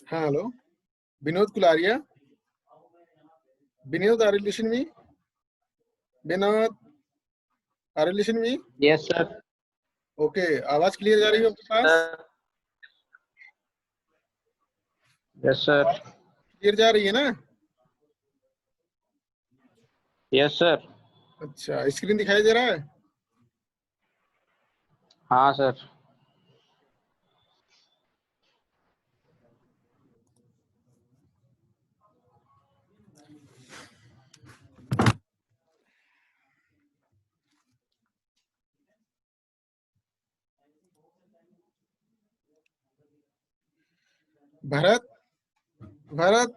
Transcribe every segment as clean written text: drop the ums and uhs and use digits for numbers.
हाँ, hello, Vinod Kularia. Vinod, are you listening me? Vinod, are you listening me? Yes sir. Okay, आवाज clear जा रही है आपके पास? Yes sir. क्लियर जा रही है ना? Yes sir. अच्छा, स्क्रीन दिखाई दे रहा है? हाँ सर। भरत, भरत,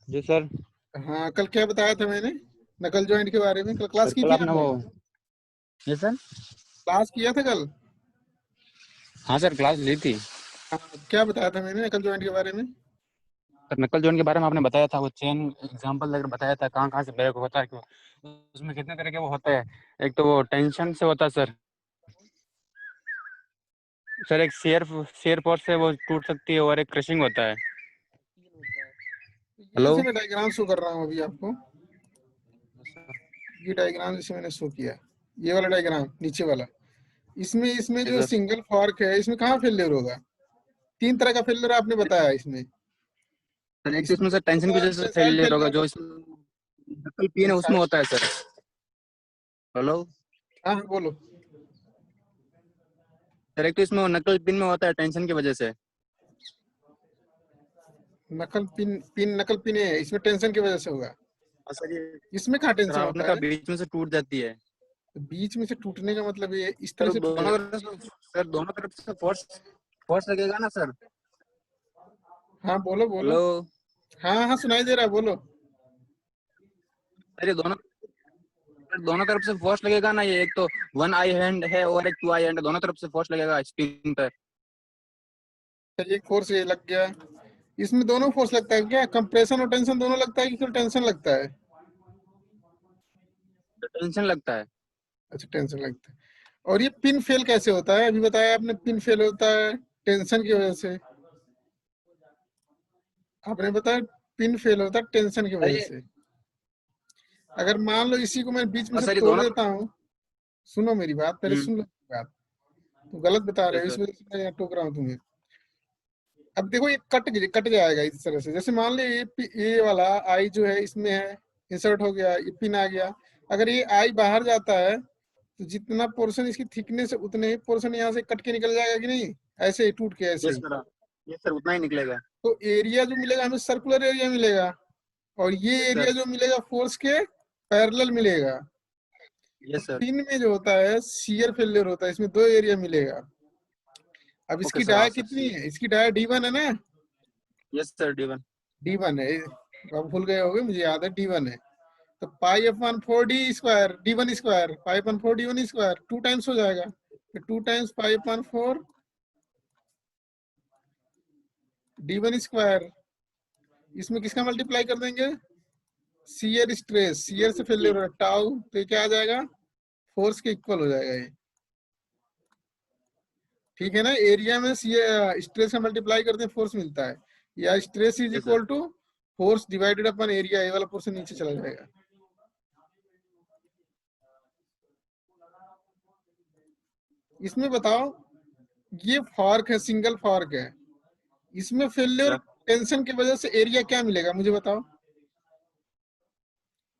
जी सर। हाँ, कल क्या बताया था मैंने नकल जॉइंट के बारे में? कल क्लास सर की कल थी आपने आपने? वो जी सर। क्लास किया था कल? हाँ सर, क्लास ली थी। हाँ, क्या बताया था मैंने नकल जॉइंट के बारे में? सर नकल जोन के बारे में आपने बताया था, वो चेन एग्जांपल देकर बताया था कहाँ कहाँ से ब्रेक होता है, उसमें कितने तरह के वो होते हैं। एक तो वो टेंशन से होता है सर। सर एक शेयर फोर्स से वो टूट सकती है, और एक क्रशिंग होता है। ये हेलो। जैसे मैं डायग्राम शो कर रहा हूँ अभी आपको, ये डायग्राम जैसे मैंने शो किया, ये वाला डायग्राम नीचे वाला, इसमें इसमें जो सर सिंगल फॉर्क है, इसमें कहाँ फेलियर होगा? तीन तरह का फेलियर आपने बताया इसमें। सर एक तो इसमें सर टेंशन की होगा वजह से टेंसाइल फेलियर होगा, फेलियर, जो इसमें नकल पिन है उसमें होता है सर। हेलो। हाँ हाँ, बोलो। सर एक तो इसमें वो नकल पिन में होता है टेंशन की वजह से। नकल पिन है, इसमें टेंशन की वजह से होगा। और सर ये इसमें कहाँ सर टेंशन आपने होता कहा है? बीच में से टूट जाती है। तो बीच में से टूटने का मतलब ये इस तरह सर से दोनों टूटेगा। तरफ से, सर दोनों तरफ से फोर्स फोर्स लगेगा ना सर। हाँ, बोलो बोलो। हेलो। हाँ हाँ, सुनाई दे रहा है, बोलो। सर ये दोनों तरफ से फोर्स लगेगा ना, ये एक तो वन आई हैंड है और एक टू आई हैंड, दोनों तरफ से फोर्स लगेगा स्पिन पर। एक फोर्स ये लग गया, इसमें दोनों फोर्स लगता है क्या? कंप्रेशन और टेंशन दोनों लगता है कि केवल टेंशन लगता है? तो टेंशन लगता है। अच्छा, टेंशन लगता है। और ये पिन फेल कैसे होता है? अभी बताया आपने, पिन फेल होता है टेंशन की वजह से। आपने बताया पिन फेल होता है टेंशन की वजह अरे से। अगर मान लो इसी को मैं बीच में और से सर ये तोड़ दोनों। देता हूँ, सुनो मेरी बात, पहले सुन लो मेरी बात। तुम गलत बता रहे हो, इस सर वजह से मैं यहाँ टोक रहा हूँ तुम्हें। अब देखो, ये कट जाएगा इस तरह से। जैसे मान लो ये वाला आई जो है इसमें है, इंसर्ट हो गया, ये पिन आ गया। अगर ये आई बाहर जाता है तो जितना पोर्शन इसकी थिकनेस है उतने ही पोर्शन यहाँ से कट के निकल जाएगा कि नहीं? ऐसे ही टूट के, ऐसे yes he. Sir. Yes sir, उतना ही निकलेगा। तो एरिया जो मिलेगा हमें सर्कुलर एरिया मिलेगा, और ये यस एरिया सर। जो मिलेगा फोर्स के पैरेलल मिलेगा। तो यस सर। पिन में जो होता है शियर फेलियर होता है, इसमें दो एरिया मिलेगा। अब ओके इसकी सर। हाँ डाय सर कितनी सी। है? इसकी डाय D1 है ना? Yes sir D1। D1 है। अब भूल गए होगे, मुझे याद है D1 है। तो पाई अपन 4D² D1², पाई अपन 4D1², 2 टाइम्स हो जाएगा। तो 2 टाइम्स पाई अपन 4 D1²। इसमें किसका मल्टीप्लाई कर देंगे? शियर स्ट्रेस, शियर से फेलियर हो रहा है टाउ, तो ये क्या आ जाएगा? फोर्स के इक्वल हो जाएगा ये। ठीक है ना? एरिया में स्ट्रेस का मल्टीप्लाई करते हैं, फोर्स मिलता है, या stress is yes sir. Equal to force divided upon area. ये वाला पोर्शन नीचे चला जाएगा। इसमें बताओ, ये फॉर्क है, सिंगल फॉर्क है, इसमें फेलियर टेंशन की वजह से एरिया क्या मिलेगा मुझे बताओ?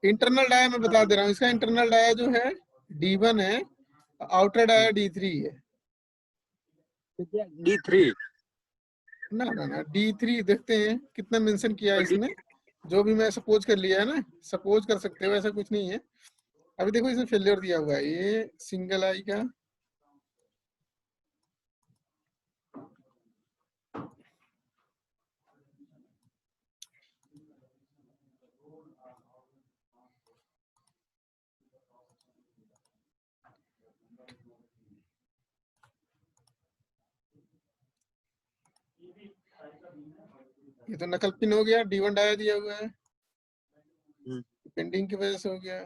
इंटरनल डाया मैं बता दे रहा हूँ, इसका इंटरनल डाया जो है D1 है, आउटर डाया D3 है। D3। ना ना ना, D3 देखते हैं कितना मेंशन किया है इसमें। जो भी मैं सपोज कर लिया है ना, सपोज कर सकते हो, ऐसा कुछ नहीं है। अभी देखो, इसमें फेलियर दिया हुआ है, ये सिंगल आई का। ये तो नकल पिन हो गया, D1 डाया दिया हुआ है, हम्म। पेंडिंग की वजह से हो गया।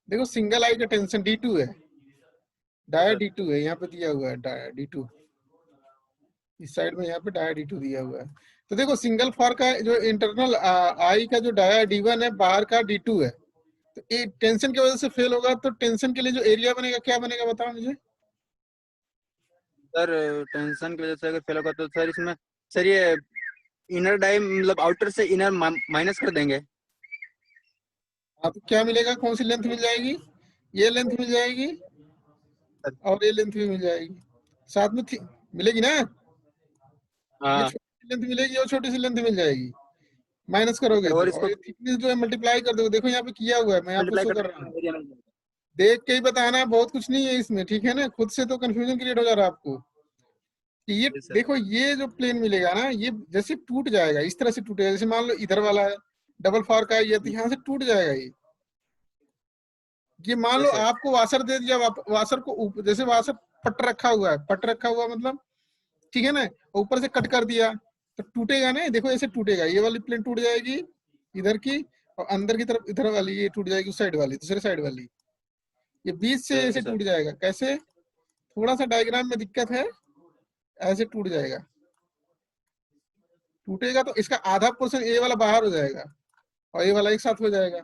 देखो सिंगल आई का टेंशन D2 है, डाया सर। D2 है, यहाँ पे दिया हुआ है डाया D2, इस साइड में यहाँ पे डाया D2 दिया हुआ है। तो देखो सिंगल फॉर का जो इंटरनल आई का जो डाया D1 है, बाहर का D2 है, तो ये टेंशन की वजह से फेल होगा, तो टेंशन के लिए जो एरिया बनेगा क्या बनेगा बताओ मुझे। सर टेंशन की वजह से अगर फेल होगा तो सर इसमें सर ये इनर डाई मतलब आउटर से इनर माइनस कर देंगे। हाँ तो क्या मिलेगा, कौन सी लेंथ मिल जाएगी, ये लेंथ मिल जाएगी और ये लेंथ भी मिल जाएगी, साथ में मिलेगी ना, ये हाँ छोटी लेंथ मिलेगी और छोटी सी लेंथ मिल जाएगी, माइनस करोगे तो, और और इसको ये थिकनेस जो है मल्टीप्लाई कर दो। देखो यहाँ पे किया हुआ है, मैं आपको मल्टीप्लाई शो कर कर रहा हूँ, देंगे एरिया मिल जाएगा। देख के ही बताना है, बहुत कुछ नहीं है इसमें, ठीक है ना, खुद से तो कंफ्यूजन क्रिएट हो जा रहा है आपको कि ये जी सर। देखो ये जो प्लेन मिलेगा ना, ये जैसे टूट जाएगा, इस तरह से टूटेगा, जैसे मान लो इधर वाला है डबल फॉर का, ये तो यहाँ से टूट जाएगा ये मान जी लो सर। आपको वाशर दे दिया, वाशर को जैसे वाशर पट रखा हुआ है, पट रखा हुआ मतलब ठीक है ना, ऊपर से कट कर दिया तो टूटेगा ना, देखो ऐसे टूटेगा, ये वाली प्लेन टूट जाएगी इधर की, और अंदर की तरफ इधर वाली ये टूट जाएगी, उस साइड वाली, दूसरे साइड वाली, ये बीच से जी ऐसे सर। टूट जाएगा। कैसे, थोड़ा सा डायग्राम में दिक्कत है, ऐसे टूट जाएगा, टूटेगा तो इसका आधा पोर्शन ए वाला बाहर हो जाएगा और ए वाला एक साथ हो जाएगा,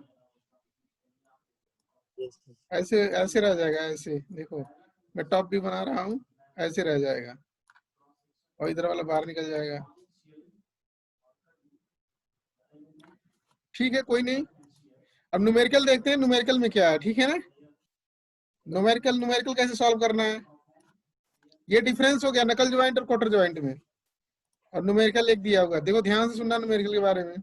जी सर। ऐसे ऐसे रह जाएगा, ऐसे देखो मैं टॉप भी बना रहा हूँ, ऐसे रह जाएगा और इधर वाला बाहर निकल जाएगा। ठीक है कोई नहीं, अब न्यूमेरिकल देखते हैं, न्यूमेरिकल में क्या है, ठीक है ना। न्यूमेरिकल न्यूमेरिकल कैसे सॉल्व करना है, ये डिफरेंस हो गया नकल ज्वाइंट और क्वार्टर ज्वाइंट में, और न्यूमेरिकल एक दिया होगा, देखो ध्यान से सुनना न्यूमेरिकल के बारे में,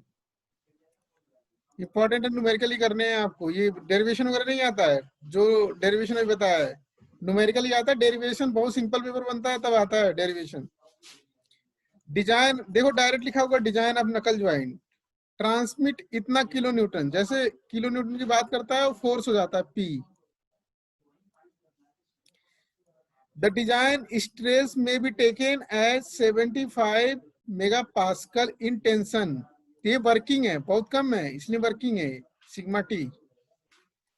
इंपॉर्टेंट है, न्यूमेरिकल ही करने हैं आपको, ये डेरिवेशन वगैरह नहीं आता है, जो डेरिवेशन अभी बताया है न्यूमेरिकल ही आता है, डेरिवेशन बहुत सिंपल पेपर बनता है तब आता है डेरिवेशन। डिजाइन देखो डायरेक्ट लिखा होगा, design of knuckle joint, transmit इतना किलो न्यूटन, जैसे किलो न्यूटन की बात करता है फोर्स हो जाता है पी, द डिजाइन स्ट्रेस में be taken as 75 megapascal in tension, ये वर्किंग है, बहुत कम है इसलिए वर्किंग है, सिग्मा टी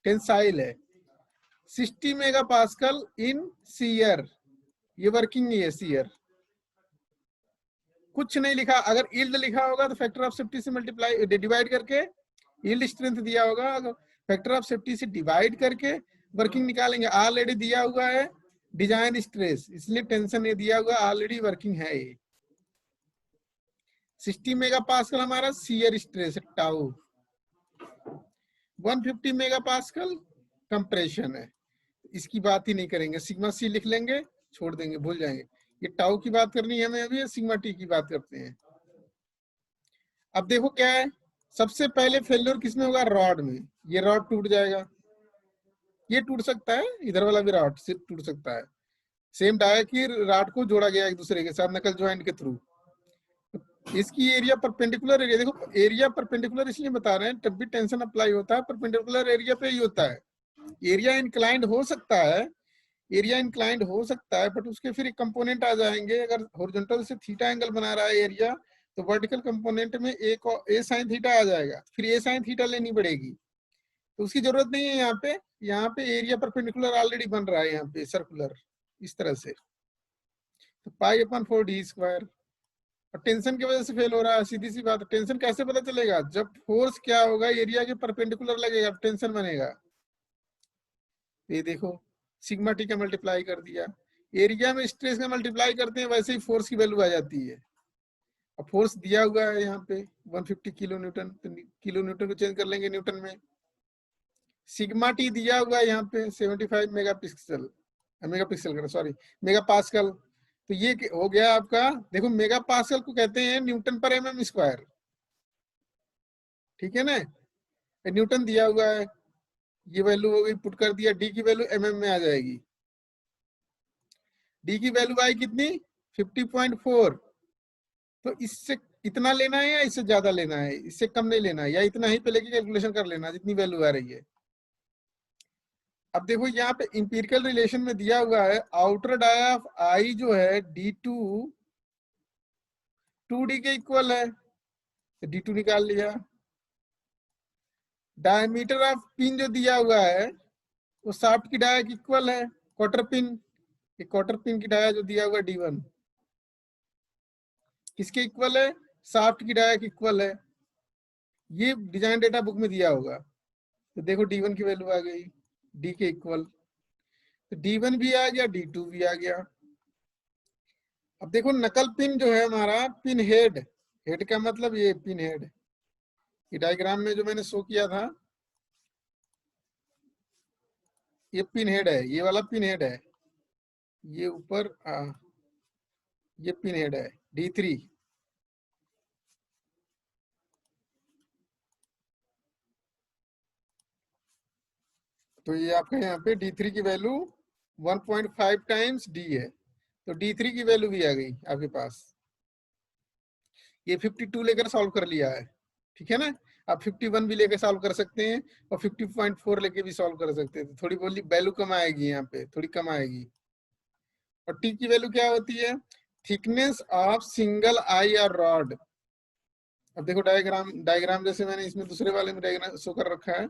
टेंसाइल है, 60 megapascal इन सीयर, ये वर्किंग है सीयर, कुछ नहीं लिखा, अगर यील्ड लिखा होगा तो फैक्टर ऑफ सेफ्टी से मल्टीप्लाई डिवाइड करके यील्ड स्ट्रेंथ दिया होगा, अगर फैक्टर ऑफ सेफ्टी से डिवाइड करके वर्किंग निकालेंगे, ऑलरेडी दिया हुआ है डिजाइन स्ट्रेस, इसलिए टेंशन ये दिया हुआ ऑलरेडी वर्किंग है, ये 60 मेगापास्कल हमारा shear stress tau, 150 megapascal compression है, इसकी बात ही नहीं करेंगे, सिग्मा सी लिख लेंगे, छोड़ देंगे, भूल जाएंगे, ये टाउ की बात करनी है हमें अभी, सिग्मा टी की बात करते हैं। अब देखो क्या है, सबसे पहले फेल्योर किसमें होगा, रॉड में, ये रॉड टूट जाएगा, ये टूट सकता है, इधर वाला भी रॉड से टूट सकता है, सेम डाया की रॉड को जोड़ा गया एक दूसरे के साथ नकल ज्वाइंट के थ्रू, इसकी एरिया परपेंडिकुलर एरिया, देखो एरिया परपेंडिकुलर इसलिए बता रहे हैं, तब भी टेंशन अप्लाई होता है परपेंडिकुलर एरिया पे ही होता है, एरिया इंक्लाइंड हो सकता है, एरिया इंक्लाइंड हो सकता है, बट उसके फिर एक कंपोनेंट आ जाएंगे, अगर हॉरिजॉन्टल से थीटा एंगल बना रहा है एरिया, तो वर्टिकल कंपोनेंट में एक ए साइन थीटा आ जाएगा, फिर ए साइन थीटा लेनी पड़ेगी, तो उसकी जरूरत नहीं है यहाँ पे एरिया परपेंडिकुलर ऑलरेडी बन रहा है यहाँ पे सर्कुलर, इस तरह से, तो पाई अपॉन 4d², और टेंशन की वजह से फेल हो रहा है, सीधी सी बात है, टेंशन कैसे पता चलेगा, जब फोर्स क्या होगा एरिया के परपेंडिकुलर लगेगा टेंशन बनेगा, ये देखो सिग्मा टी का मल्टीप्लाई कर दिया, एरिया में स्ट्रेस का मल्टीप्लाई करते हैं वैसे ही फोर्स की वैल्यू आ जाती है, अब फोर्स दिया हुआ है यहाँ पे 150 किलो न्यूटन, तो किलो न्यूटन को चेंज कर लेंगे न्यूटन में, सिग्मा टी दिया हुआ है यहाँ पे 75 मेगापिक्सल सॉरी मेगा पास्कल, तो ये हो गया आपका, देखो मेगा पास्कल को कहते हैं न्यूटन पर एमएम स्क्वायर, ठीक है ना, न्यूटन दिया हुआ है, ये वैल्यू हो गई, पुट कर दिया, डी की वैल्यू एमएम में आ जाएगी, डी की वैल्यू आई कितनी 50.4, तो इससे इतना लेना है या इससे ज्यादा लेना है, इससे कम नहीं लेना है, या इतना ही पे लेके कैलकुलेशन कर लेना जितनी वैल्यू आ रही है। अब देखो यहाँ पे इंपीरिकल रिलेशन में दिया हुआ है, आउटर डाया ऑफ आई जो है D2 2D के इक्वल है, तो D2 निकाल लिया। डायमीटर ऑफ पिन जो दिया हुआ है वो शाफ्ट की डाया की इक्वल है, क्वार्टर पिन। ये क्वार्टर पिन की डाया जो दिया हुआ D1 किसके इक्वल है, शाफ्ट की डाया की इक्वल है। ये डिजाइन डेटा बुक में दिया होगा। तो देखो D1 की वैल्यू आ गई D के इक्वल, तो D1 भी आ गया, D2 भी आ गया। अब देखो नकल पिन जो है हमारा पिन हेड, हेड का मतलब ये पिन हेड, ये डायग्राम में जो मैंने शो किया था ये पिन हेड है, ये वाला पिन हेड है, ये ऊपर ये पिन हेड है D3। तो ये आपका यहाँ पे D3 की वैल्यू 1.5 टाइम्स D है, तो D3 की वैल्यू भी आ गई आपके पास। ये 52 लेकर सॉल्व कर लिया है, ठीक है ना। आप 51 भी लेकर सॉल्व कर सकते हैं और 50.4 लेके भी सॉल्व कर सकते हैं। तो थोड़ी बोली वैल्यू कम आएगी, यहाँ पे थोड़ी कम आएगी। और T की वैल्यू क्या होती है, थिकनेस ऑफ सिंगल आई और रॉड। अब देखो डायग्राम जैसे मैंने इसमें दूसरे वाले में डायग्राम शो कर रखा है।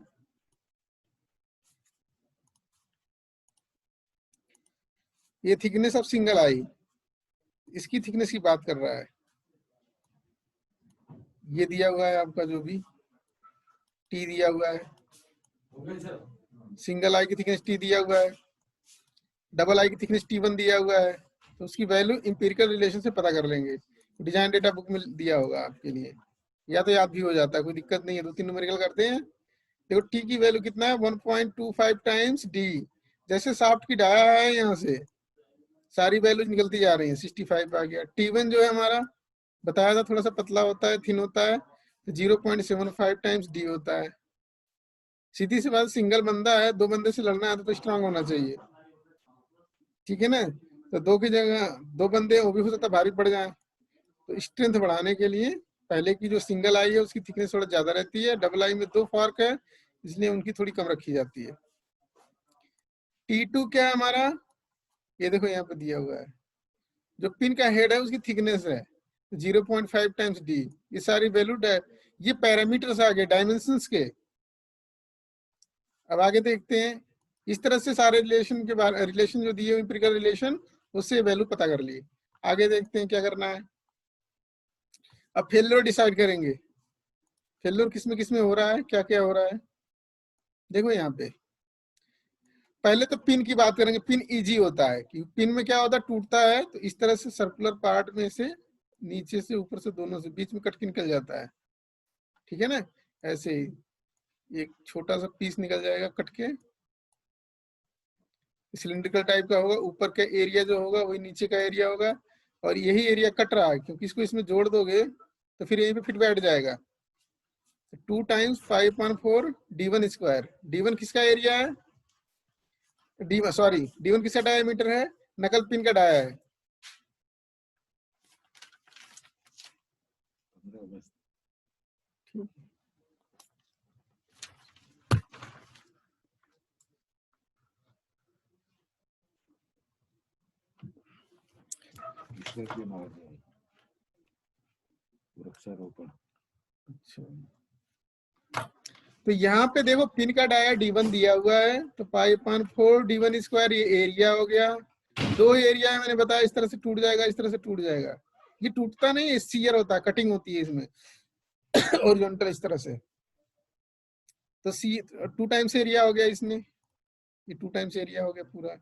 ये थिकनेस ऑफ सिंगल आई, इसकी थिकनेस की बात कर रहा है। ये दिया हुआ है आपका जो भी T दिया हुआ है, सिंगल आई की थिकनेस T दिया हुआ है, डबल आई की थिकनेस T1 दिया हुआ है। तो उसकी वैल्यू इंपिरिकल रिलेशन से पता कर लेंगे, डिजाइन डेटा बुक में दिया होगा आपके लिए, या तो याद भी हो जाता है, कोई दिक्कत नहीं है। 2-3 न्यूमेरिकल करते हैं। देखो T की वैल्यू कितना है 1.25 टाइम्स D। जैसे शाफ्ट की डाया है यहाँ से सारी वैल्यूज निकलती जा रही हैं, 65 आ गया। T1 जो है हमारा बताया था थोड़ा सा पतला होता है, थिन होता है, तो 0.75 टाइम्स D होता है। सीधी सी बात, सिंगल बंदा है, 2 बंदे से लड़ना है तो स्ट्रांग होना चाहिए, ठीक है ना। तो 2 की जगह 2 बंदे वो भी हो सकता है भारी पड़ जाए। तो स्ट्रेंथ बढ़ाने के लिए पहले की जो सिंगल आई है उसकी थिकनेस थोड़ा ज्यादा रहती है, डबल आई में 2 फर्क है, इसलिए उनकी थोड़ी कम रखी जाती है। T2 क्या है हमारा, ये देखो यहाँ पे दिया हुआ है, जो पिन का हेड है उसकी थिकनेस है 0.5 टाइम्स D। ये सारी वैल्यू ये पैरामीटर्स आ गए डायमेंशंस के। अब आगे देखते हैं, इस तरह से सारे रिलेशन के बारे रिलेशन जो दिए इंपिरिकल रिलेशन उससे वैल्यू पता कर ली। आगे देखते हैं क्या करना है। अब फेल्योर डिसाइड करेंगे, फेल्योर किसमें हो रहा है, क्या क्या हो रहा है। देखो यहाँ पे पहले तो पिन की बात करेंगे। पिन इजी होता है कि पिन में क्या होता है, टूटता है तो इस तरह से सर्कुलर पार्ट में से नीचे से ऊपर से दोनों से बीच में कट के निकल जाता है, ठीक है ना। ऐसे ही एक छोटा सा पीस निकल जाएगा कट के, सिलिंड्रिकल टाइप का होगा, ऊपर का एरिया जो होगा वही नीचे का एरिया होगा, और यही एरिया कट रहा है क्योंकि इसको इसमें जोड़ दोगे तो फिर यहीं पे फिट बैठ जाएगा। 2 टाइम्स 5.4 D1 स्क्वायर। D1 किसका एरिया है, D1 किसका डायमीटर है, नकल पिन का डाया है। अच्छा, तो यहाँ पे देखो पिन का डाया D1 दिया हुआ है, तो 5.4 D1 स्क्वायर ये एरिया हो गया। 2 एरिया है मैंने बताया, इस तरह से टूट जाएगा, इस तरह से टूट जाएगा। ये टूटता नहीं है, सीयर होता है, कटिंग होती है इसमें हॉरिजॉन्टल इस तरह से। तो 2 टाइम्स एरिया हो गया इसमें, ये 2 टाइम्स एरिया हो गया पूरा।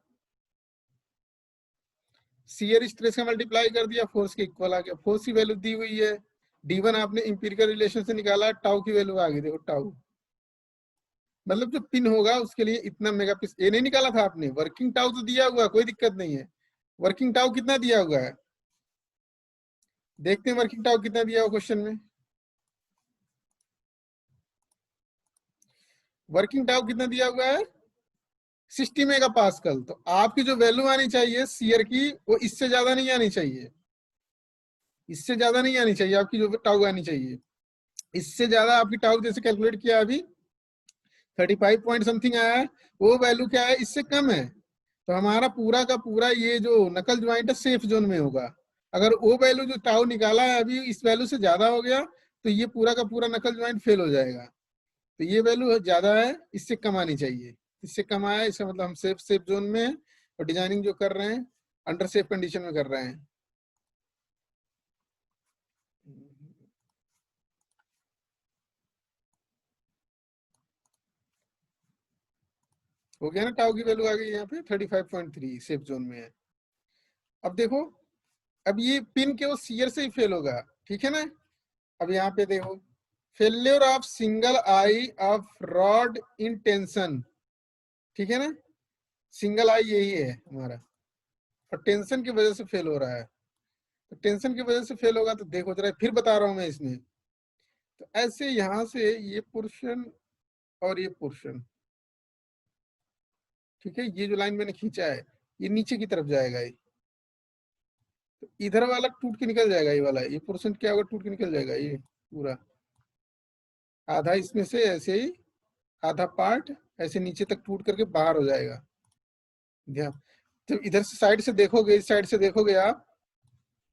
सीयर स्ट्रेस का मल्टीप्लाई कर दिया, फोर्स के इक्वल आ गया। फोर्स की वैल्यू दी हुई है, D1 आपने इंपिरिकल रिलेशन से निकाला, टाउ की वैल्यू आ गई, देखो टाउ मतलब जो पिन होगा उसके लिए इतना मेगापिक्स, ये नहीं निकाला था आपने, वर्किंग टाउ तो दिया हुआ, कोई दिक्कत नहीं है। वर्किंग टाउ कितना दिया हुआ है, देखते हैं वर्किंग टाउ कितना दिया हुआ क्वेश्चन में। वर्किंग टाउ कितना दिया हुआ है 60 मेगा पास्कल। तो आपकी जो वैल्यू आनी चाहिए सीयर की वो इससे ज्यादा नहीं आनी चाहिए, इससे ज्यादा नहीं आनी चाहिए आपकी जो टाउ आनी चाहिए। इससे ज्यादा आपकी टाउ जैसे कैलकुलेट किया अभी 35 पॉइंट समथिंग आया है, वो वैल्यू क्या है, इससे कम है। तो हमारा पूरा का पूरा ये जो नकल ज्वाइंट है सेफ जोन में होगा। अगर वो वैल्यू जो टाउ निकाला है अभी इस वैल्यू से ज्यादा हो गया तो ये पूरा का पूरा नकल ज्वाइंट फेल हो जाएगा। तो ये वैल्यू ज्यादा है, इससे कम आनी चाहिए। इससे कम आया इसका मतलब हम सेफ जोन में हैं और डिजाइनिंग जो कर रहे हैं अंडर सेफ कंडीशन में कर रहे हैं। हो गया ना, टाउ की वैल्यू आ गई यहाँ पे 35.3 सेफ जोन में है। अब देखो, अब ये पिन के वो सीयर से ही फेल होगा, ठीक है ना। अब यहाँ पे देखो, failure of single I of rod in tension, ठीक है ना, सिंगल आई यही है हमारा, और टेंशन की वजह से फेल हो रहा है। तो टेंशन की वजह से फेल होगा तो देखो जरा, फिर बता रहा हूं मैं इसमें। तो ऐसे यहां से ये पोर्शन और ये पोर्शन, ठीक है, ये जो लाइन मैंने खींचा है ये नीचे की तरफ जाएगा, ये तो इधर वाला टूट के निकल जाएगा, ये वाला ये पोर्शन क्या होगा, टूट के निकल जाएगा ये पूरा, आधा इसमें से ऐसे ही आधा पार्ट ऐसे नीचे तक टूट करके बाहर हो जाएगा। ध्यान, तो इधर से साइड से देखोगे, इस साइड से देखोगे आप,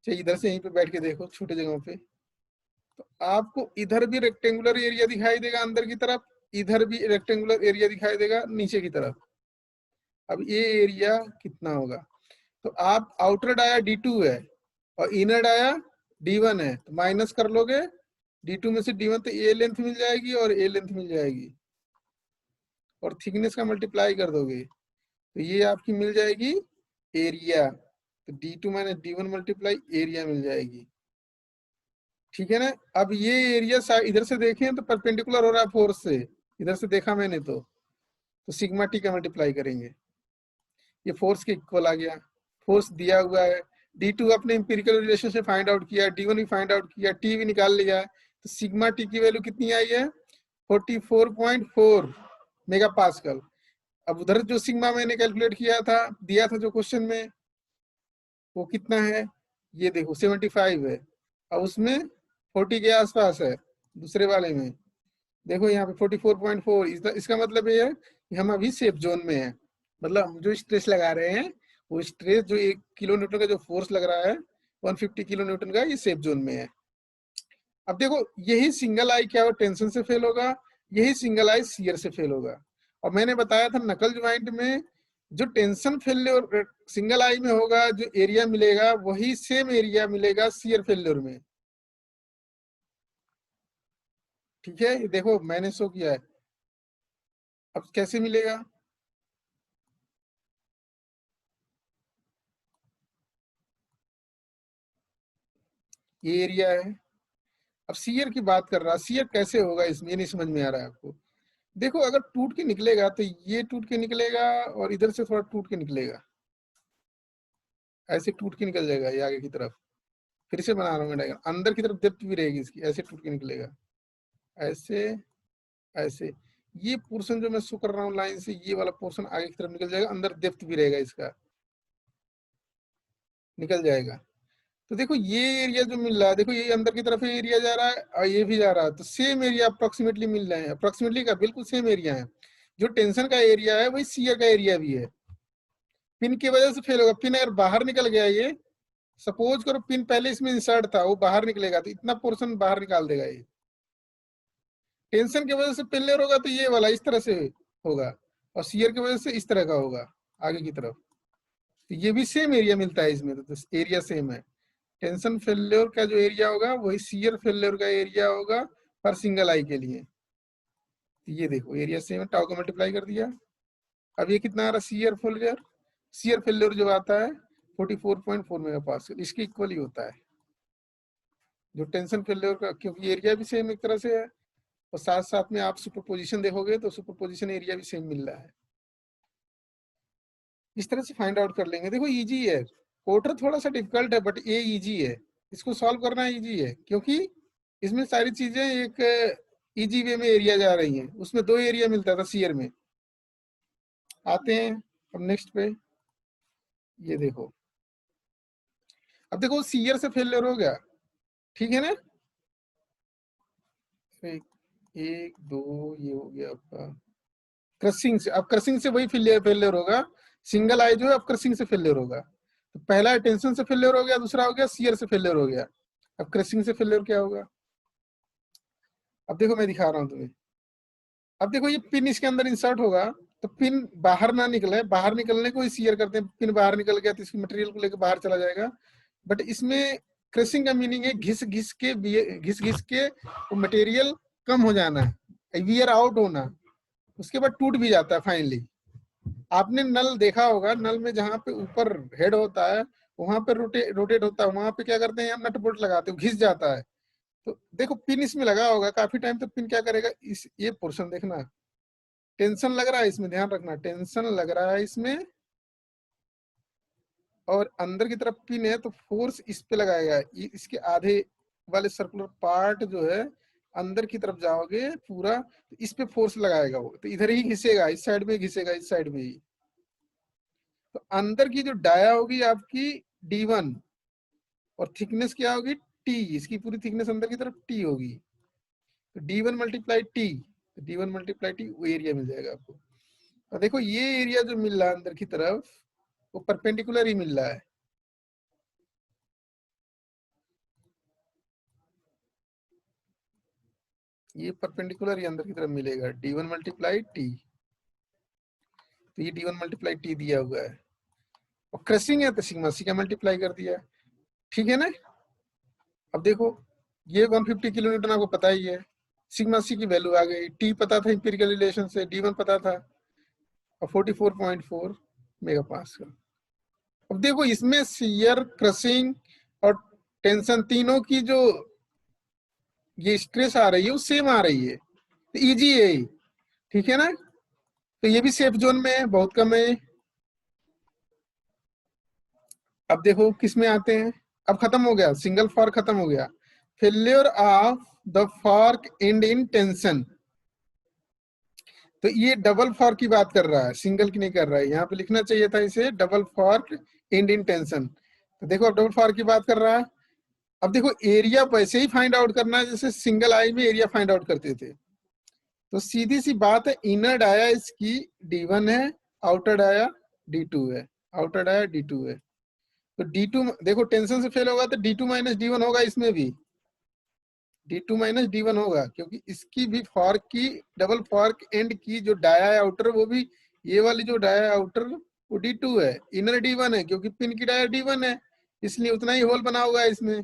चाहे इधर से यहीं पे बैठ के देखो छोटे जगहों पे, तो आपको इधर भी रेक्टेंगुलर एरिया दिखाई देगा अंदर की तरफ, इधर भी रेक्टेंगुलर एरिया दिखाई देगा नीचे की तरफ। अब ये एरिया कितना होगा, तो आप आउटर डाया D2 है और इनर डाया D1 है, तो माइनस कर लोगे D2 में से D1, तो ए लेंथ मिल जाएगी और ए लेंथ मिल जाएगी, और थिकनेस का मल्टीप्लाई कर दोगे तो ये आपकी मिल जाएगी एरिया, तो D2 minus D1 multiply area मिल जाएगी, ठीक है ना। अब ये एरिया इधर से देखें तो परपेंडिकुलर हो रहा है फोर्स से, इधर से देखा मैंने तो सिग्मा टी का मल्टीप्लाई करेंगे, ये फोर्स के इक्वल आ गया, फोर्स दिया हुआ है, D2 अपने इंपिरिकल रिलेशन से फाइंड आउट किया, D1 भी फाइंड आउट किया, टी भी निकाल लिया, तो सिग्मा टी की वैल्यू कितनी आई है 44.4 मेगा पास्कल। अब उधर जो सिग्मा मैंने कैलकुलेट किया था, दिया था जो क्वेश्चन में, वो कितना है, ये देखो 75 है, और उसमें 40 के आसपास है दूसरे वाले में, देखो यहाँ पे 44.4, इसका मतलब ये है कि हम अभी सेफ जोन में है, मतलब हम जो स्ट्रेस लगा रहे हैं वो स्ट्रेस जो 1 किलो न्यूटन का जो फोर्स लग रहा है 150 किलो न्यूटन का, ये सेफ जोन में है। अब देखो, यही सिंगल आई क्या हो, टेंशन से फेल होगा, यही सिंगल आई शियर से फेल होगा। और मैंने बताया था नकल ज्वाइंट में जो टेंशन फेल्योर सिंगल आई में होगा, जो एरिया मिलेगा वही सेम एरिया मिलेगा शियर फेल्योर में, ठीक है। ये देखो मैंने शो किया है, अब कैसे मिलेगा, ये एरिया है। अब शियर की बात कर रहा, शियर कैसे होगा इसमें, ये नहीं समझ में आ रहा है आपको। देखो अगर टूट के निकलेगा तो ये टूट के निकलेगा और इधर से थोड़ा टूट के निकलेगा, ऐसे टूट के निकल जाएगा ये आगे की तरफ। फिर से बना रहा हूँ मैं डायग्राम, अंदर की तरफ डेप्थ भी रहेगी इसकी, ऐसे टूट के निकलेगा, ऐसे ऐसे, ये पोर्शन जो मैं शो कर रहा हूँ लाइन से, ये वाला पोर्शन आगे की तरफ निकल जाएगा, अंदर डेप्थ भी रहेगा इसका, निकल जाएगा। तो देखो ये एरिया जो मिल रहा है, देखो ये अंदर की तरफ एरिया जा रहा है और ये भी जा रहा है, तो सेम एरिया अप्रोक्सीमेटली मिल रहे हैं, अप्रोक्सीमेटली का बिल्कुल सेम एरिया है। जो टेंशन का एरिया है वही शियर का एरिया भी है। पिन की वजह से फेल होगा, पिन अगर बाहर निकल गया, ये सपोज करो पिन पहले इसमें इंसर्ट था, वो बाहर निकलेगा तो इतना पोर्शन बाहर निकाल देगा ये। टेंशन की वजह से फेलियर होगा तो ये वाला इस तरह से होगा, और शियर की वजह से इस तरह का होगा आगे की तरफ, तो ये भी सेम एरिया मिलता है इसमें, तो एरिया सेम है। टेंशन फेल्योर का जो एरिया होगा वही शियर फेल्योर का एरिया होगा पर सिंगल आई के लिए। तो ये देखो एरिया सेम है, टाउ का मल्टीप्लाई कर दिया। अब ये कितना आ रहा है शियर फेल्योर जो आता है 44.4 मेगा पास्कल, इसके इक्वल ही होता है जो टेंशन फेल्योर का, क्योंकि एरिया भी सेम एक तरह से है, और साथ साथ में आप सुपरपोजिशन देखोगे तो सुपरपोजिशन एरिया भी सेम मिल रहा है। इस तरह से फाइंड आउट कर लेंगे। देखो इजी है, कोटर थोड़ा सा डिफिकल्ट है बट ये इजी है, इसको सॉल्व करना इजी है, क्योंकि इसमें सारी चीजें एक इजी वे में एरिया जा रही हैं। उसमें 2 एरिया मिलता था शियर में। आते हैं अब नेक्स्ट पे, ये देखो, अब देखो शियर से फेलियर हो गया, ठीक है ना, 1 2 ये हो गया आपका क्रशिंग से। अब क्रशिंग से वही फेलियर होगा, सिंगल आई जो है अब क्रशिंग से फेलियर होगा। तो पहला टेंशन से फेलियर हो गया, दूसरा हो गया शियर से फेलियर हो गया, अब क्रशिंग से फेलियर क्या होगा, अब देखो मैं दिखा रहा हूँ तुम्हें। अब देखो ये पिन इसके अंदर इंसर्ट होगा तो पिन बाहर ना निकले, बाहर निकलने को ही शियर करते हैं। पिन बाहर निकल गया तो इसकी मटेरियल को लेकर बाहर चला जाएगा। बट इसमें क्रशिंग का मीनिंग है घिस घिस के वो मटेरियल कम हो जाना, वियर आउट होना, उसके बाद टूट भी जाता है फाइनली। आपने नल देखा होगा, नल में जहाँ पे ऊपर हेड होता है वहां पे रोटेट होता है, वहां पे क्या करते हैं हम नट बोल्ट लगाते हैं, घिस जाता है। तो देखो पिन इसमें लगा होगा काफी टाइम, तो पिन क्या करेगा, इस ये पोर्शन देखना, टेंशन लग रहा है इसमें, ध्यान रखना टेंशन लग रहा है इसमें, और अंदर की तरफ पिन है तो फोर्स इस पे लगाएगा। इसके आधे वाले सर्कुलर पार्ट जो है अंदर की तरफ जाओगे पूरा, तो इस पे फोर्स लगाएगा वो, तो इधर ही घिसेगा, इस साइड में घिसेगा, इस साइड में ही। तो अंदर की जो डाया होगी आपकी D1 और थिकनेस क्या होगी T, इसकी पूरी थिकनेस अंदर की तरफ T होगी, तो D1 मल्टीप्लाई T, तो D1 मल्टीप्लाई T वो एरिया मिल जाएगा आपको। और देखो ये एरिया जो मिल रहा है अंदर की तरफ वो परपेंडिकुलर ही मिल रहा है, ये परपेंडिकुलर ही अंदर की तरफ मिलेगा, D1 मल्टीप्लाई T, तो ये D1 मल्टीप्लाई T दिया हुआ है। और क्रशिंग है तो सिग्मा सी का मल्टीप्लाई कर दिया, ठीक है ना। अब देखो ये 150 किलो न्यूटन आपको पता ही है, सिग्मा सी की वैल्यू आ गई, टी पता था इंपिरिकल रिलेशन से, D1 पता था, और 44.4 मेगा पास्कल। अब देखो इसमें शियर, क्रशिंग और टेंशन तीनों की जो ये स्ट्रेस आ रही है वो सेम आ रही है, तो इजी है, ठीक है ना। तो ये भी सेफ जोन में है, बहुत कम है। अब देखो किस में आते हैं, अब खत्म हो गया सिंगल फॉर्क, खत्म हो गया। Failure of the fork end in tension, तो ये डबल फॉर्क की बात कर रहा है, सिंगल की नहीं कर रहा है। यहाँ पे लिखना चाहिए था इसे double fork end in tension. तो देखो अब डबल फॉर्क की बात कर रहा है। अब देखो एरिया वैसे ही फाइंड आउट करना है जैसे सिंगल आई में एरिया फाइंड आउट करते थे। तो सीधी सी बात है, इनर डाया इसकी D1 है, आउटर डाया D2 है, आउटर डाया D2 है। तो D2 देखो टेंशन से फेल होगा तो D2 माइनस D1 होगा, इसमें भी D2 माइनस D1 होगा, क्योंकि इसकी भी फॉर्क की, डबल फॉर्क एंड की जो डाया है आउटर, वो भी ये वाली जो डाया है आउटर वो D2 है, इनर D1 है, क्योंकि पिन की डाया D1 है, इसलिए उतना ही होल बना हुआ है इसमें।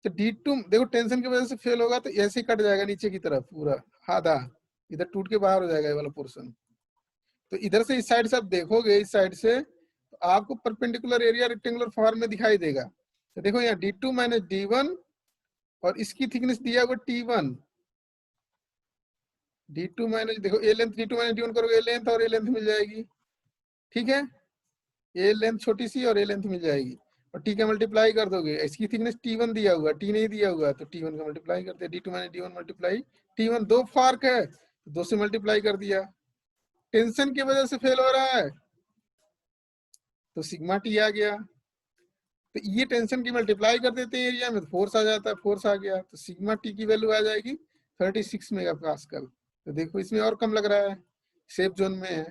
तो D2 देखो टेंशन की वजह से फेल होगा तो ऐसे ही कट जाएगा नीचे की तरफ पूरा आधा, इधर टूट के बाहर हो जाएगा ये वाला पोर्शन। तो इधर से इस साइड से आप देखोगे, इस साइड से तो आपको परपेंडिकुलर एरिया रेक्टेंगुलर फॉर्म में दिखाई देगा। तो देखो यहाँ D2 माइनस D1 और इसकी थिकनेस दिया हुआ T1, D2 माइनस देखो ए लेंथ, D2 माइनस D1 करोगे ए लेंथ और ए लेंथ मिल जाएगी, ठीक है, ए लेंथ छोटी सी और ए लेंथ मिल जाएगी, और टी का मल्टीप्लाई कर दोगे, इसकी थिकनेस T1 दिया हुआ, टी नहीं दिया हुआ तो T1 का मल्टीप्लाई करते हैं, D2 minus D1 multiply T1, दो फॉर्क है तो 2 से मल्टीप्लाई कर दिया। टेंशन की वजह से फेल हो रहा है तो सिग्मा टी आ गया, तो ये टेंशन की मल्टीप्लाई कर देते हैं एरिया में तो फोर्स आ जाता है, फोर्स आ गया तो सिग्मा टी की वैल्यू आ जाएगी 36 मेगा पास्कल। तो देखो इसमें और कम लग रहा है, सेफ जोन में है।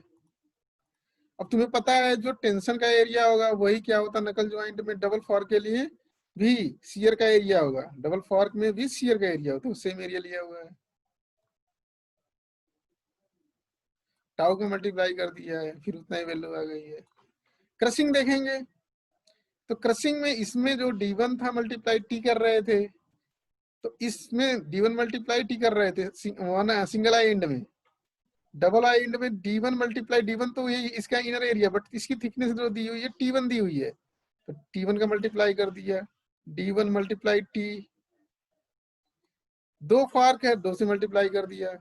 अब तुम्हें पता है जो टेंशन का एरिया होगा वही क्या होता है नकल ज्वाइंट में डबल फॉर्क के लिए भी शियर का एरिया होगा, डबल फॉर्क में भी शियर का एरिया होता है, सेम एरिया लिया हुआ है, टाउ का मल्टीप्लाई कर दिया है, फिर उतना ही वैल्यू आ गई है। क्रशिंग देखेंगे तो क्रशिंग में इसमें जो D1 था मल्टीप्लाई टी कर रहे थे, तो इसमें D1 मल्टीप्लाई टी कर रहे थे सिंगल आई एंड में, डबल आई एंड में D1 मल्टीप्लाई D1 तो ये इसका इनर एरिया, बट इसकी थिकनेस जो दी हुई है T1 दी हुई है, तो T1 का मल्टीप्लाई कर दिया, D1 मल्टीप्लाई T, दो फॉर्क है 2 से मल्टीप्लाई कर दिया।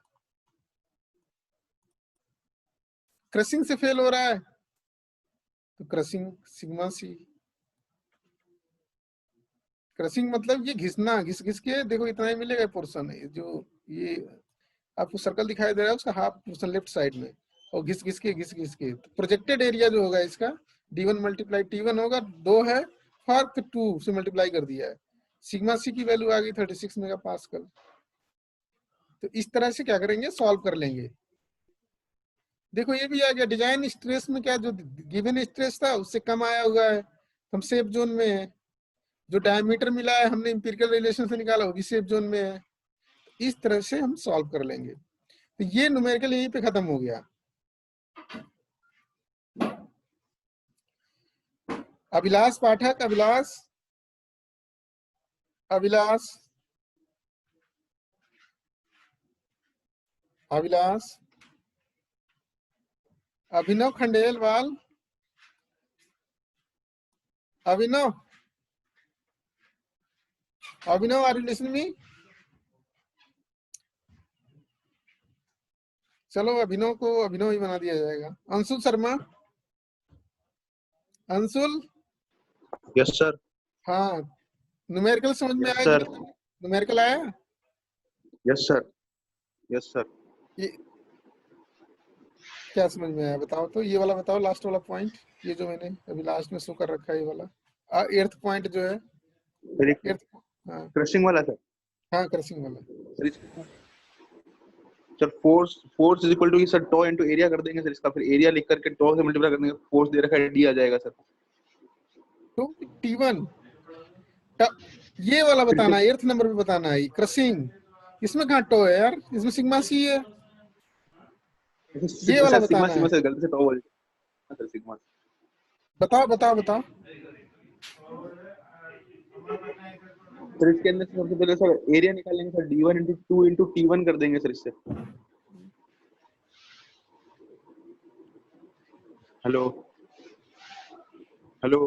क्रशिंग से फेल हो रहा है तो क्रशिंग सिग्मा सी, क्रशिंग मतलब ये घिसना, घिस घिस के देखो इतना ही मिलेगा पोर्शन है, जो ये आपको सर्कल दिखाई दे रहा है उसका हाफ पोर्शन लेफ्ट साइड में, और घिस घिस के प्रोजेक्टेड एरिया जो होगा इसका D1 मल्टीप्लाई T1 होगा, 2 है फॉर्क 2 से मल्टीप्लाई कर दिया है, सिग्मा सी की वैल्यू आ गई 36 मेगा पास्कल। तो इस तरह से क्या करेंगे, सॉल्व कर लेंगे। देखो ये भी आ गया, डिजाइन स्ट्रेस में क्या जो गिवन स्ट्रेस था उससे कम आया हुआ है, हम सेफ जोन में है। जो डायमीटर मिला है हमने इंपिरिकल रिलेशन से निकाला वो भी सेफ जोन में है। इस तरह से हम सॉल्व कर लेंगे। तो ये न्यूमेरिकल यहीं पे खत्म हो गया। अभिलाष पाठक, अभिलाष, अभिलाष, अभिलाष, अभिनव खंडेलवाल, अभिनव, अभिनव, आर यू लिसनिंग मी? चलो अभिनव को अभिनव ही बना दिया जाएगा। Anshul Sharma, Anshul, yes sir. हाँ, न्यूमेरिकल समझ में यस आया? सर। न्यूमेरिकल आया? Yes sir. Yes sir. ये क्या समझ में आया बताओ तो, ये वाला बताओ, लास्ट वाला पॉइंट, ये जो मैंने अभी लास्ट में शो कर रखा है, ये वाला 8th पॉइंट जो है, 8th, हाँ क्रशिंग वाला सर। हाँ, क्रशिंग वाला। Sir force is equal to sir tau into area कर देंगे सर, इसका फिर एरिया लिख करके टॉ से मल्टीप्लाई कर देंगे, फोर्स दे रखा है डी आ जाएगा सर। तो T1 ये वाला बताना है, 8th नंबर पे बताना है, क्रशिंग। इसमें कहाँ टो है यार, इसमें सिग्मा सी है, ये वाला सिग्मा बताना सिग्मा है। सर, गलती से टॉ बोल सर, सिग्मा। बताओ बताओ बताओ। सर इसके अंदर सबसे पहले सर एरिया निकालेंगे sir, d1 into 2 into t1 कर देंगे सर इससे। Hello hello.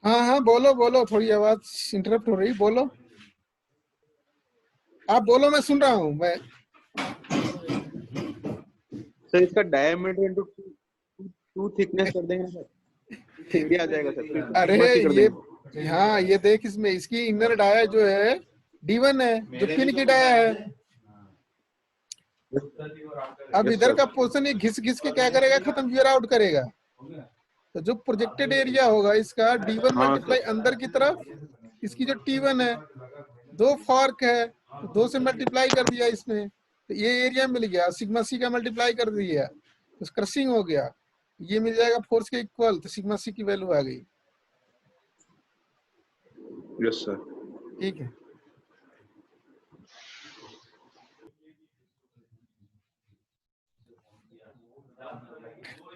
हाँ हाँ, बोलो बोलो, थोड़ी आवाज इंटरप्ट हो रही, बोलो, आप बोलो, मैं सुन रहा हूँ मैं। सर इसका डायमीटर इनटू 2 थिकनेस कर देंगे ना सर, एरिया आ जाएगा सर। अरे सिग्मा सी कर ये, देंगे। हाँ ये देख, इसमें इसकी इनर डाया जो है D1 है, जो पिन की डाया है। अब Yes, इधर sir. का पोर्शन ये घिस घिस के क्या करेगा, खत्म वियर आउट करेगा। तो जो प्रोजेक्टेड एरिया होगा इसका D1 हाँ, मल्टीप्लाई अंदर की तरफ, इसकी जो T1 है, 2 फॉर्क है, तो 2 से मल्टीप्लाई कर दिया इसमें, तो ये एरिया मिल गया, सिग्मा सी का मल्टीप्लाई कर दिया, तो क्रशिंग हो गया, ये मिल जाएगा फोर्स के इक्वल, तो सिग्मा सी की वैल्यू आ गई। Yes, sir. ठीक है,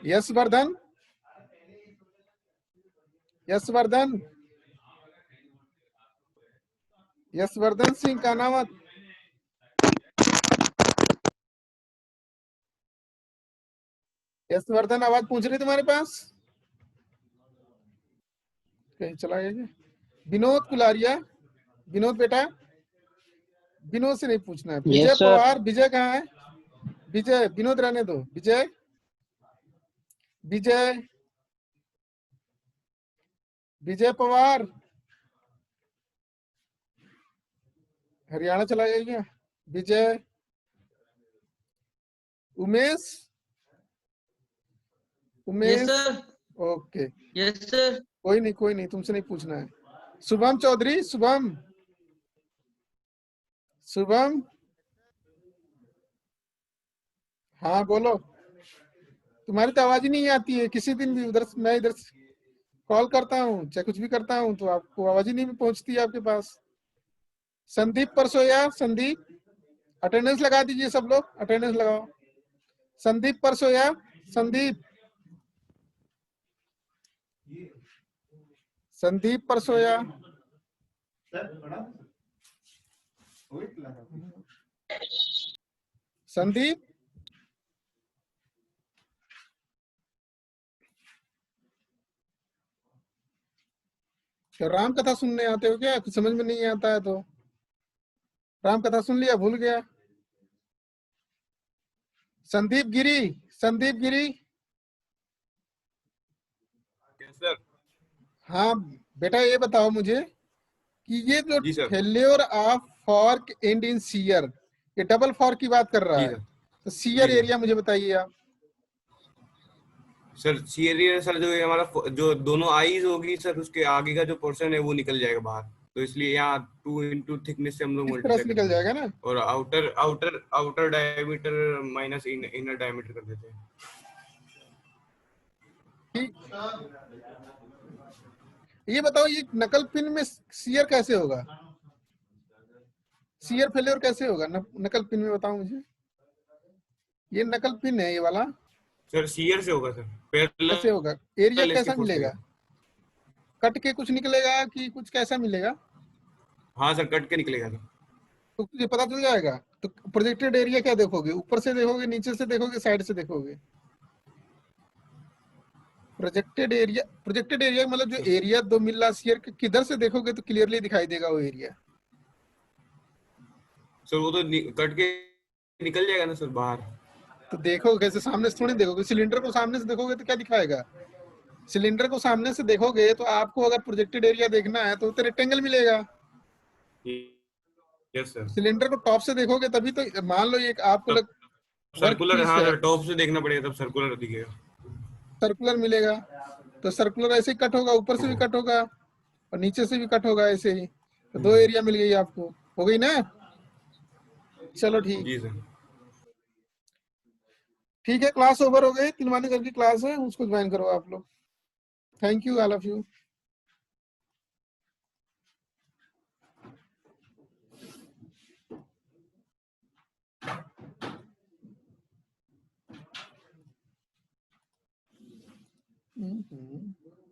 यशवर्धन, यशवर्धन, यशवर्धन सिंह कानावत, यशवर्धन, आवाज पहुंच रही तुम्हारे पास? कहीं चला गया क्या? विनोद कुलारिया, विनोद बेटा, विनोद से नहीं पूछना है। विजय Yes, sir. पवार, विजय कहाँ है? विजय, विनोद रहने दो, विजय, विजय, विजय पवार, हरियाणा चला गया क्या? Vijay, Umesh, Umesh, yes sir. Okay, yes sir. कोई नहीं, तुमसे नहीं पूछना है। शुभम चौधरी, शुभम, शुभम, हाँ बोलो, तुम्हारी तो आवाज ही नहीं आती है, किसी दिन भी उधर मैं इधर कॉल करता हूँ चाहे कुछ भी करता हूँ तो आपको आवाज ही नहीं पहुंचती है आपके पास। संदीप परसोया, संदीप, अटेंडेंस लगा दीजिए सब लोग, अटेंडेंस लगाओ। संदीप परसोया, संदीप, संदीप परसोया, संदीप, तो राम कथा सुनने आते हो क्या? कुछ समझ में नहीं आता है तो राम कथा सुन लिया, भूल गया? संदीप गिरी, संदीप गिरी, सर। हाँ बेटा, ये बताओ मुझे कि ये जो जी sir. Failure of fork end in shear, ये डबल फॉर्क की बात कर रहा जी है, सर। तो सीयर जी सर। एरिया मुझे बताइए आप। सर सीरियर सर, जो ये हमारा जो दोनों आईज होगी सर, उसके आगे का जो पोर्शन है वो निकल जाएगा बाहर, तो इसलिए यहाँ 2 into थिकनेस से हम लोग इस तरह से मल्टीप्लाई निकल जाएगा ना, और outer outer outer diameter minus inner diameter कर देते हैं। ठीक। ये बताओ, ये नकल पिन में सीयर कैसे होगा? शियर फेलियर कैसे होगा? नकल पिन में बताओ मुझे। ये नकल पिन है ये वाला, सर शियर से होगा सर, पैरेलल कैसे होगा? एरिया इसके कैसा फोर्स मिलेगा? लगेगा। कट के कुछ निकलेगा कि कुछ कैसा मिलेगा? हाँ सर, कट के निकलेगा सर। तो तुझे पता चल जाएगा। तो प्रोजेक्टेड एरिया क्या देखोगे? ऊपर से देखोगे, नीचे से देखोगे, साइड से देखोगे? प्रोजेक्टेड एरिया मतलब जो एरिया 2 मिल रहा शियर किधर से देखोगे तो क्लियरली दिखाई देगा वो एरिया। सर वो तो कट के निकल जाएगा ना सर बाहर। तो देखोगे कैसे? सामने से थोड़ी देखोगे। सिलेंडर को सामने से देखोगे तो क्या दिखाएगा? सिलेंडर को सामने से देखोगे तो आपको अगर प्रोजेक्टेड एरिया देखना है तो रेक्टेंगल मिलेगा। Yes sir. सिलेंडर को टॉप से देखोगे तभी तो, मान लो ये आपको वर्क सर्कुलर, पीस हाँ है, सर, टॉप से देखना पड़ेगा तब सर्कुलर दिखेगा। सर्कुलर मिलेगा। तो सर्कुलर ऐसे ही कट होगा, ऊपर से भी कट होगा और नीचे से भी कट होगा ऐसे ही। तो 2 एरिया मिल गई आपको, हो गई ना? चलो ठीक जी सर। ठीक है, क्लास ओवर हो गई। तिलवानी सर की क्लास है, उसको ज्वाइन करो आप लोग। Thank you all of you. Mm-hmm.